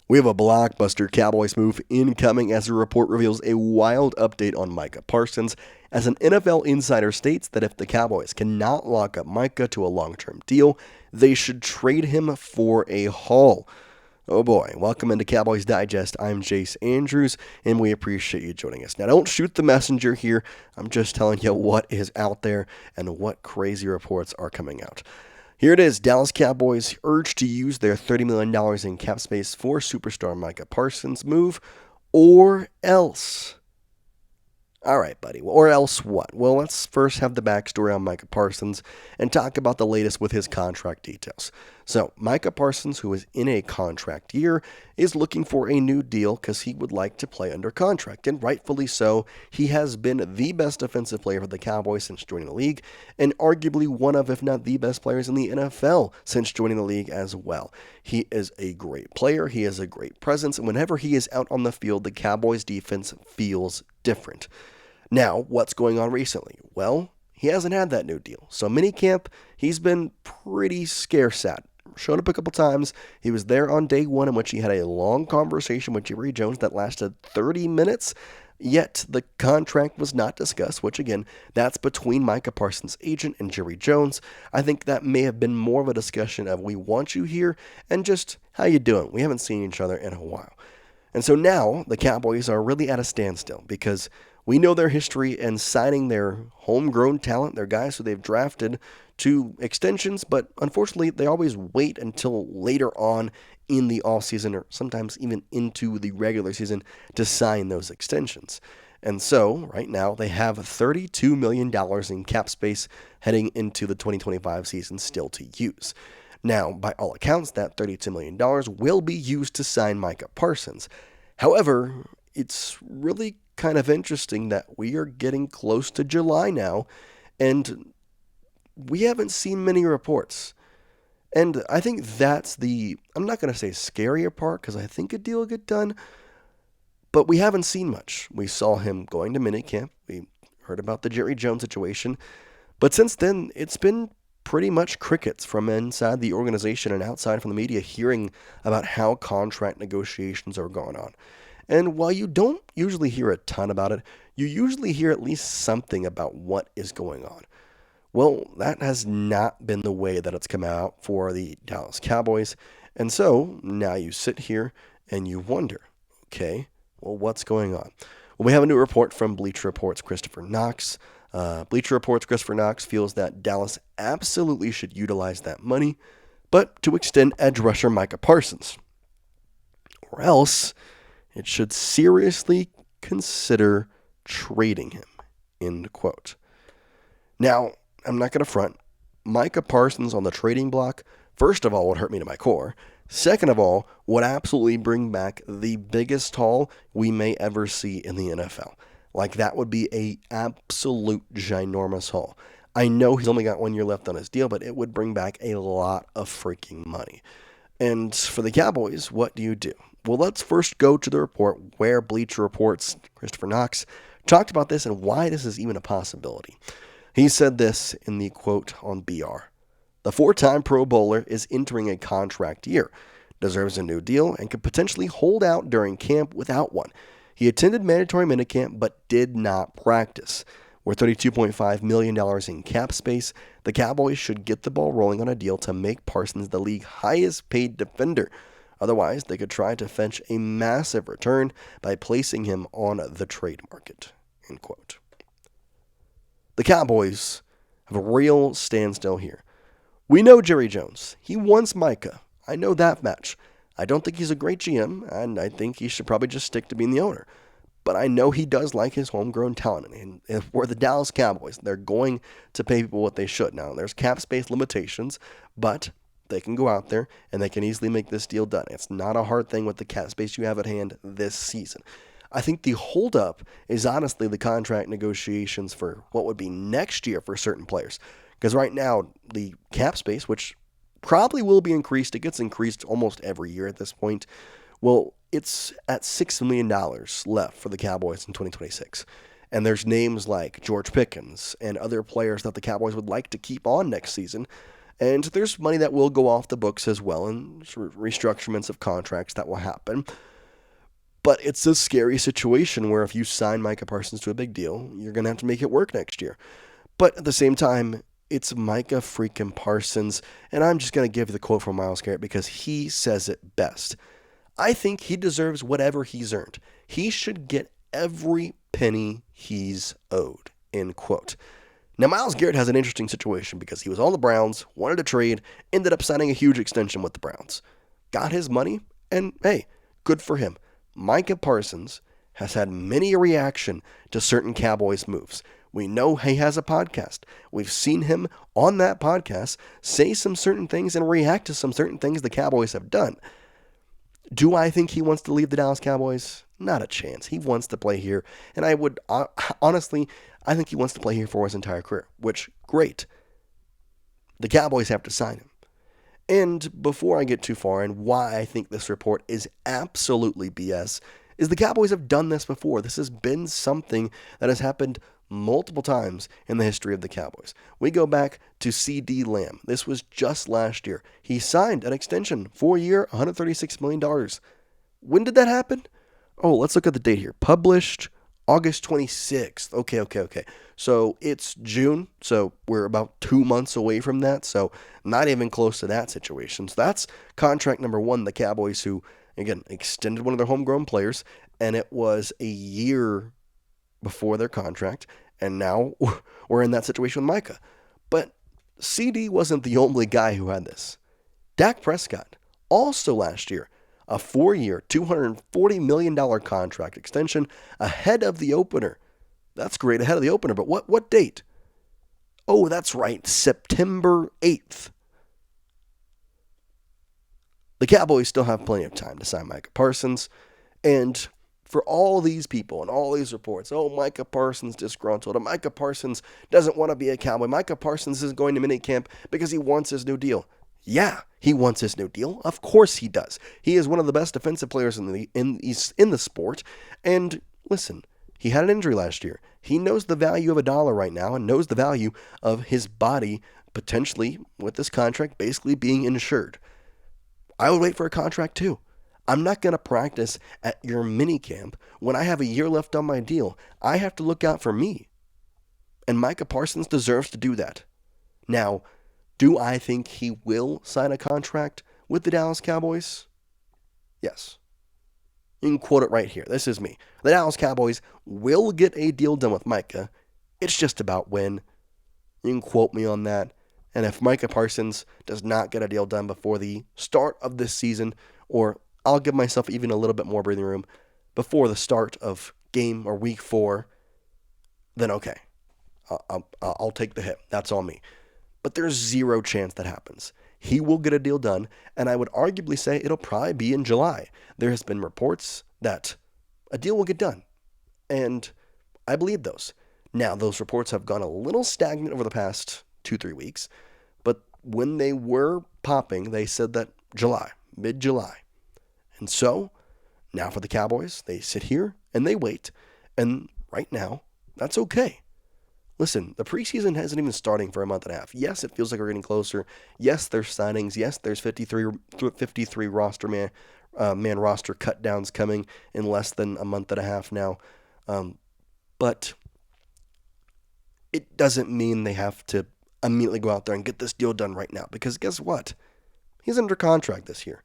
We have a blockbuster Cowboys move incoming as the report reveals a wild update on Micah Parsons, as an NFL insider states that if the Cowboys cannot lock up Micah to a long-term deal, they should trade him for a haul. Oh boy, welcome into Cowboys Digest. I'm Jace Andrews, and we appreciate you joining us. Now, don't shoot the messenger here. I'm just telling you what is out there and what crazy reports are coming out. Here it is. Dallas Cowboys urged to use their $30 million in cap space for superstar Micah Parsons' move, or else. All right, buddy. Or else what? Well, let's first have the backstory on Micah Parsons and talk about the latest with his contract details. So, Micah Parsons, who is in a contract year, is looking for a new deal because he would like to play under contract, and rightfully so. He has been the best defensive player for the Cowboys since joining the league, and arguably one of, if not the best players in the NFL since joining the league as well. He is a great player, he has a great presence, and whenever he is out on the field, the Cowboys defense feels different. Now, what's going on recently? Well, he hasn't had that new deal. So minicamp, he's been pretty scarce at. Showed up a couple times. He was there on day one in which he had a long conversation with Jerry Jones that lasted 30 minutes, yet the contract was not discussed, which again, that's between Micah Parsons' agent and Jerry Jones. I think that may have been more of a discussion of we want you here and just how you doing. We haven't seen each other in a while. And so now the Cowboys are really at a standstill because we know their history in signing their homegrown talent, their guys who they've drafted, to extensions, but unfortunately they always wait until later on in the offseason or sometimes even into the regular season to sign those extensions. And so right now they have $32 million in cap space heading into the 2025 season still to use. Now, by all accounts, that $32 million will be used to sign Micah Parsons. However, it's really kind of interesting that we are getting close to July now, and we haven't seen many reports. And I think that's I'm not going to say scarier part, because I think a deal will get done, but we haven't seen much. We saw him going to minicamp. We heard about the Jerry Jones situation. But since then, it's been pretty much crickets from inside the organization and outside from the media hearing about how contract negotiations are going on. And while you don't usually hear a ton about it, you usually hear at least something about what is going on. Well, that has not been the way that it's come out for the Dallas Cowboys. And so now you sit here and you wonder, okay, well, what's going on? Well, we have a new report from Bleacher Report's Christopher Knox. Bleacher Report's Christopher Knox feels that Dallas absolutely should utilize that money, but to extend edge rusher Micah Parsons. Or else it should seriously consider trading him, end quote. Now, I'm not going to front. Micah Parsons on the trading block, first of all, would hurt me to my core. Second of all, would absolutely bring back the biggest haul we may ever see in the NFL. Like, that would be a absolute ginormous haul. I know he's only got 1 year left on his deal, but it would bring back a lot of freaking money. And for the Cowboys, what do you do? Well, let's first go to the report where Bleacher Report's Christopher Knox talked about this and why this is even a possibility. He said this in the quote on BR. The four-time Pro Bowler is entering a contract year, deserves a new deal, and could potentially hold out during camp without one. He attended mandatory minicamp but did not practice. With $32.5 million in cap space, the Cowboys should get the ball rolling on a deal to make Parsons the league's highest paid defender. Otherwise, they could try to fetch a massive return by placing him on the trade market. End quote. The Cowboys have a real standstill here. We know Jerry Jones. He wants Micah. I know that much. I don't think he's a great GM, and I think he should probably just stick to being the owner. But I know he does like his homegrown talent. And if we're the Dallas Cowboys, they're going to pay people what they should. Now, there's cap space limitations, but they can go out there and they can easily make this deal done. It's not a hard thing with the cap space you have at hand this season. I think the holdup is honestly the contract negotiations for what would be next year for certain players. Because right now, the cap space, which probably will be increased, it gets increased almost every year at this point. Well, it's at $6 million left for the Cowboys in 2026. And there's names like George Pickens and other players that the Cowboys would like to keep on next season. And there's money that will go off the books as well, and sort of restructurements of contracts that will happen. But it's a scary situation where if you sign Micah Parsons to a big deal, you're going to have to make it work next year. But at the same time, it's Micah freaking Parsons, and I'm just going to give you the quote from Myles Garrett because he says it best. I think he deserves whatever he's earned. He should get every penny he's owed, end quote. Now, Myles Garrett has an interesting situation because he was on the Browns, wanted to trade, ended up signing a huge extension with the Browns. Got his money, and hey, good for him. Micah Parsons has had many a reaction to certain Cowboys moves. We know he has a podcast. We've seen him on that podcast say some certain things and react to some certain things the Cowboys have done. Do I think he wants to leave the Dallas Cowboys? Not a chance. He wants to play here, and I would honestly, I think he wants to play here for his entire career, which, great. The Cowboys have to sign him. And before I get too far, and why I think this report is absolutely BS, is the Cowboys have done this before. This has been something that has happened multiple times in the history of the Cowboys. We go back to CeeDee Lamb. This was just last year. He signed an extension, 4-year, $136 million. When did that happen? Oh, let's look at the date here. Published August 26th. Okay. So it's June, so we're about 2 months away from that, so not even close to that situation. So that's contract number one, the Cowboys, who, again, extended one of their homegrown players, and it was a year before their contract, and now we're in that situation with Micah. But CD wasn't the only guy who had this. Dak Prescott, also last year, a 4-year, $240 million contract extension ahead of the opener. That's great, ahead of the opener, but what date? Oh, that's right, September 8th. The Cowboys still have plenty of time to sign Micah Parsons, and for all these people and all these reports, oh, Micah Parsons disgruntled, and Micah Parsons doesn't want to be a Cowboy. Micah Parsons is going to minicamp because he wants his new deal. Yeah, he wants his new deal. Of course he does. He is one of the best defensive players in the sport. And listen, he had an injury last year. He knows the value of a dollar right now and knows the value of his body potentially with this contract basically being insured. I would wait for a contract too. I'm not going to practice at your minicamp when I have a year left on my deal. I have to look out for me. And Micah Parsons deserves to do that. Now, do I think he will sign a contract with the Dallas Cowboys? Yes. You can quote it right here. This is me. The Dallas Cowboys will get a deal done with Micah. It's just about when. You can quote me on that. And if Micah Parsons does not get a deal done before the start of this season, or I'll give myself even a little bit more breathing room before the start of game or week 4, then okay. I'll take the hit. That's on me. But there's zero chance that happens. He will get a deal done, and I would arguably say it'll probably be in July. There has been reports that a deal will get done, and I believe those. Now, those reports have gone a little stagnant over the past 2-3 weeks, but when they were popping, they said that July, mid-July. And so, now for the Cowboys, they sit here and they wait, and right now, that's okay. Listen, the preseason hasn't even starting for a month and a half. Yes, it feels like we're getting closer. Yes, there's signings. Yes, there's 53 roster man roster cut downs coming in less than a month and a half now. But it doesn't mean they have to immediately go out there and get this deal done right now. Because guess what? He's under contract this year.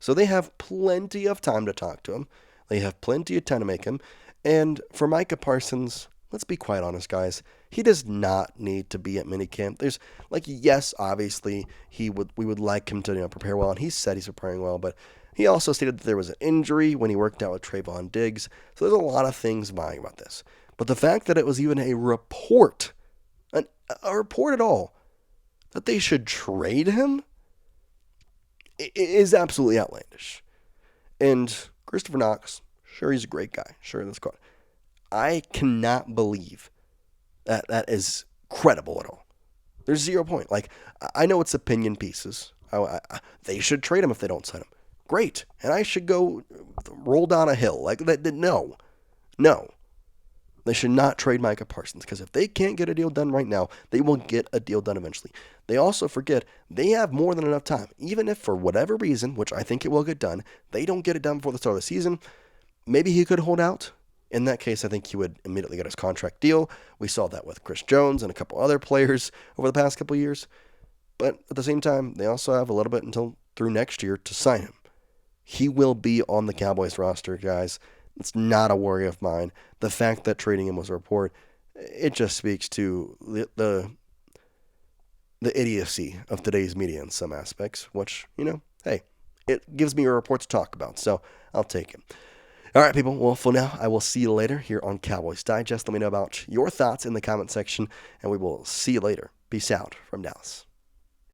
So they have plenty of time to talk to him. They have plenty of time to make him. And for Micah Parsons, let's be quite honest, guys. He does not need to be at minicamp. There's, yes, obviously, we would like him to prepare well, and he said he's preparing well, but he also stated that there was an injury when he worked out with Trevon Diggs. So there's a lot of things vying about this. But the fact that it was even a report, a report at all, that they should trade him, is absolutely outlandish. And Christopher Knox, sure, he's a great guy. Sure, that's cool. I cannot believe that is credible at all. There's 0 point. I know it's opinion pieces. They should trade him if they don't sign him. Great. And I should go roll down a hill. No. They should not trade Micah Parsons, because if they can't get a deal done right now, they will get a deal done eventually. They also forget they have more than enough time. Even if for whatever reason, which I think it will get done, they don't get it done before the start of the season, maybe he could hold out. In that case, I think he would immediately get his contract deal. We saw that with Chris Jones and a couple other players over the past couple years. But at the same time, they also have a little bit until through next year to sign him. He will be on the Cowboys roster, guys. It's not a worry of mine. The fact that trading him was a report, it just speaks to the idiocy of today's media in some aspects, which, hey, it gives me a report to talk about, so I'll take it. All right, people. Well, for now, I will see you later here on Cowboys Digest. Let me know about your thoughts in the comment section, and we will see you later. Peace out from Dallas.